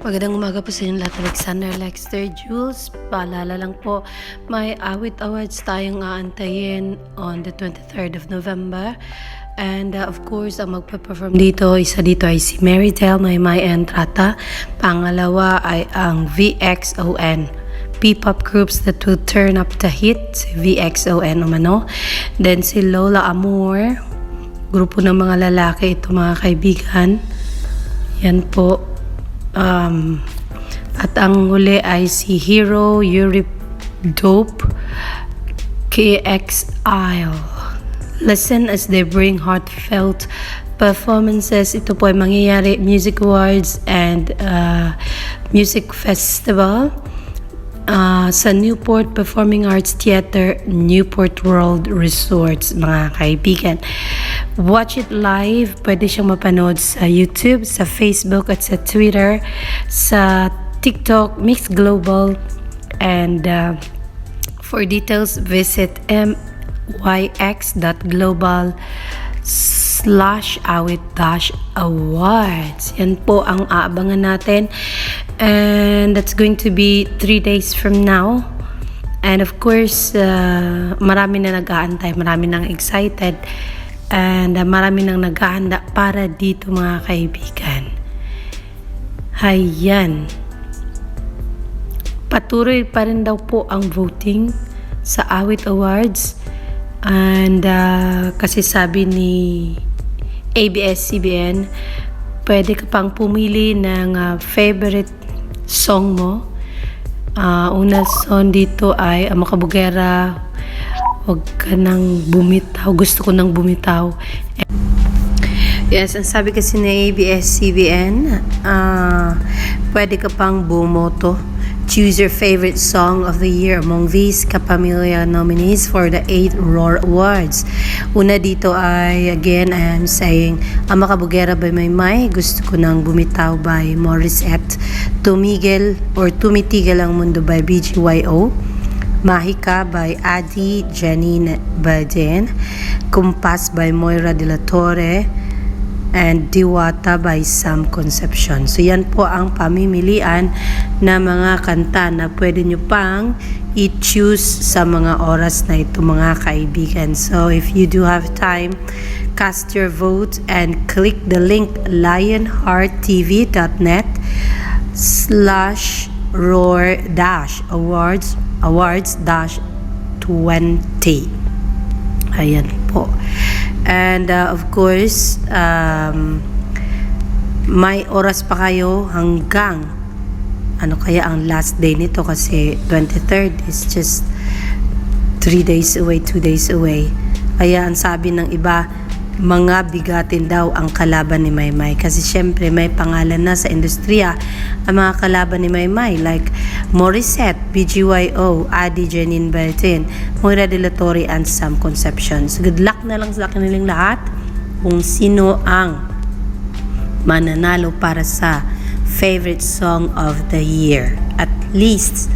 Magandang umaga po sa inyo lahat. Alexander Lexter Jules. Paalala lang po, may Awit Awards tayong aantayin on the 23rd of November. And of course, ang magpa-perform isa dito ay si Meridel, Maymay Entrata. Pangalawa ay ang VXON. P-pop groups that will turn up the hit, si VXON umano. Then si Lola Amor, grupo ng mga lalaki ito mga kaibigan. Yan po. At ang huli ay si Hero, Europe Dope, KXIL. Listen as they bring heartfelt performances. Ito po ay mangyayari Music Awards and Music Festival sa Newport Performing Arts Theater, Newport World Resorts, mga kaibigan. Watch it live. Pwede siyang mapanood sa YouTube, sa Facebook at sa Twitter, sa TikTok, Mix Global. And for details, visit myx.global/awit-awards. Yan po ang aabangan natin. And that's going to be 3 days from now. And of course, marami na nag-aantay, marami nang excited. And marami nang naghahanda para dito mga kaibigan. Hayan. Patuloy pa rin daw po ang voting sa Awit Awards. And kasi sabi ni ABS-CBN, pwede ka pang pumili ng favorite song mo. Una song dito ay Makabugera, Huwag ka nang bumitaw. Gusto ko nang bumitaw. Yes, ang sabi kasi ni ABS-CBN, pwede ka pang bumoto. Choose your favorite song of the year among these Kapamilya nominees for the 8 Roar Awards. Una dito ay, again, I am saying, Ang Makabugera by Maymay, Gusto Ko Nang Bumitaw by Morissette, Tumitigil Ang Mundo by BGYO, Mahika by Adi Janine Baden, Kumpas by Moira de la Torre, and Diwata by Sam Concepcion. So yan po ang pamimilian na mga kanta na pwede nyo pang i-choose sa mga oras na ito mga kaibigan. So if you do have time, cast your vote and click the link lionhearttv.net/roar-awards-20. Ayan po. And of course, may oras pa kayo hanggang ano kaya ang last day nito kasi 23rd is just 3 days away, 2 days away. Kaya ang sabi ng iba, mga bigatin daw ang kalaban ni Maymay kasi syempre may pangalan na sa industriya ang mga kalaban ni Maymay like Morissette, BGYO, Adi Janine Batin, Moira de la Torre, and Sam Concepcion. So good luck na lang sa kanilang lahat kung sino ang mananalo para sa favorite song of the year. At least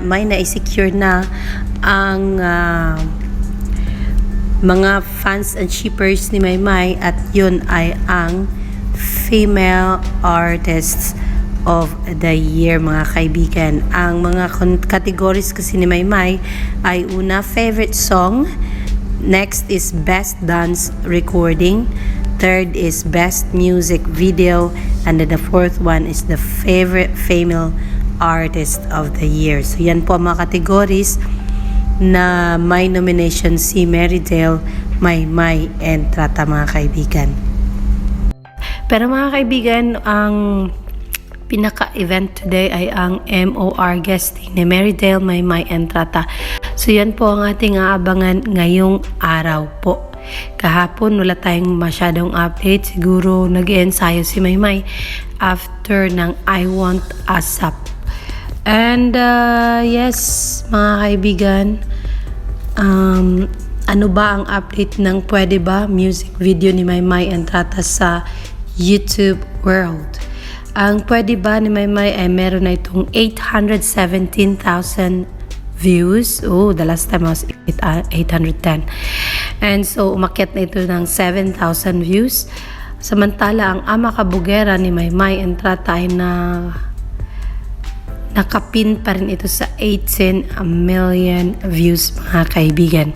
may na-secure na ang mga fans and shippers ni Maymay at yun ay ang female artists of the year mga kaibigan. Ang mga categories kasi ni Maymay ay una, favorite song, next is best dance recording, third is best music video, and then the fourth one is the favorite female artist of the year. So yan po ang mga categories na may nomination si Meridel, Maymay Entrata mga kaibigan. Pero mga kaibigan, ang pinaka-event today ay ang MOR guesting ni Meridel, Maymay Entrata. So yan po ang ating aabangan ngayong araw po. Kahapon wala tayong masyadong update. Siguro nag-ensayo si Maymay after ng I Want ASAP. And yes, mga kaibigan, ano ba ang update ng pwede ba music video ni Maymay Entrata sa YouTube world? Ang pwede ba ni Maymay ay meron na itong 817,000 views. Oh, the last time was 810. And so umakyat na ito ng 7,000 views. Samantala, ang Ama Kabugera ni Maymay Entrata ay nakapin pa rin ito sa 18 million views, mga kaibigan.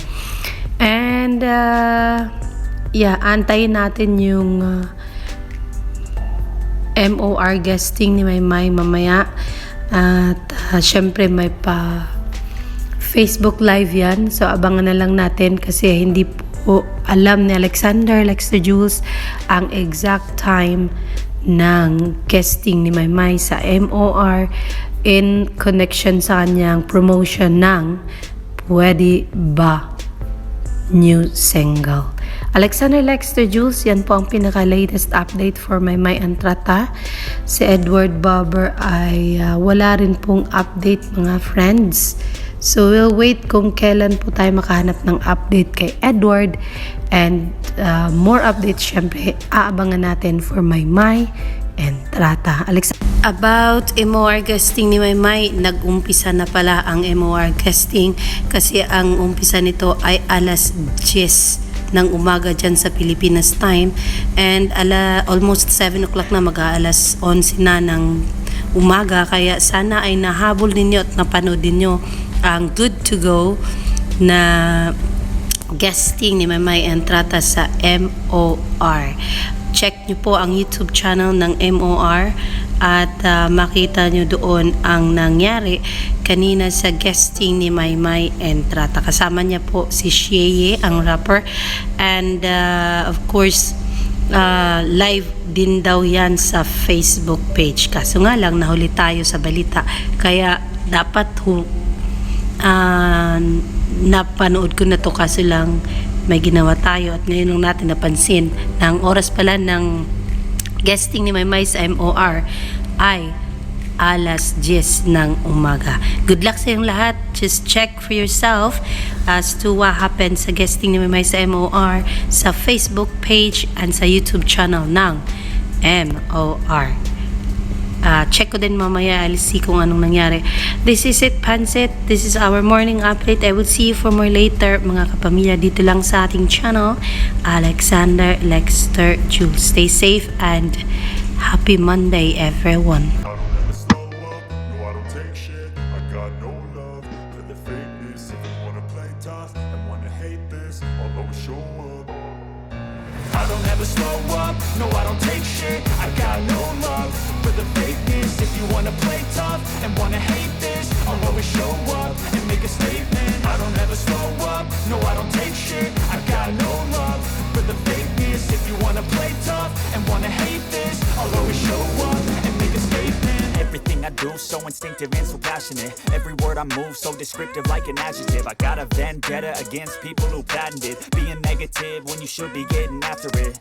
And antayin natin yung MOR guesting ni Maymay mamaya. At syempre may pa Facebook Live yan. So abangan na lang natin kasi hindi po alam ni Alexander Lexter Jules ang exact time ng guesting ni Maymay sa MOR in connection sa kanyang promotion ng Pwede Ba new single. Alexander Lexter Jules, yan po ang pinaka-latest update for Maymay Entrata. Si Edward Barber ay wala rin pong update, mga friends. So we'll wait kung kailan po tayo makahanap ng update kay Edward. And more updates syempre aabangan natin for Maymay Entrata. About MOR guesting ni Maymay, nag-umpisa na pala ang MOR guesting kasi ang umpisa nito ay alas 10 ng umaga dyan sa Pilipinas time, and almost 7 o'clock na, mag-aalas 11 na ng umaga, kaya sana ay nahabol ninyo at napanood ninyo ang Good to Go na guesting ni Maymay Entrata sa MOR. Check nyo po ang YouTube channel ng MOR at makita nyo doon ang nangyari kanina sa guesting ni Maymay Entrata. Kasama niya po si Sheye, ang rapper, and of course live din daw yan sa Facebook page. Kaso nga lang nahuli tayo sa balita, kaya dapat napanood ko na to, kaso lang may ginawa tayo at ngayon lang natin napansin na ang oras pala ng guesting ni Maymay sa MOR ay alas 10 ng umaga. Good luck sa inyong lahat. Just check for yourself as to what happened sa guesting ni Maymay sa MOR sa Facebook page and sa YouTube channel ng MOR. Check ko din mamaya, I'll see kung anong nangyari. This is it, Pansit. This is our morning update. I will see you for more later, mga kapamilya, dito lang sa ating channel, Alexander Lexter Jules. Stay safe and happy Monday, everyone. I don't ever slow up, no I don't take shit. I got no love for the fakeness. If you wanna play tough and wanna hate this, I'll always show up and make a statement. I don't ever slow up, no I don't take shit. I got no love for the fakeness. If you wanna play tough and wanna hate this, I'll always show up and make a statement. Everything I do so instinctive and so passionate. Every word I move so descriptive like an adjective. I got a vendetta against people who patented being negative when you should be getting after it.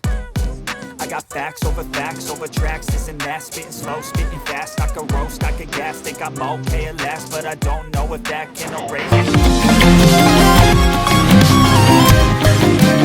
I got facts over tracks, this and that. Spitting slow, spitting fast. I could roast, I could gas. Think I'm okay at last, but I don't know if that can erase it.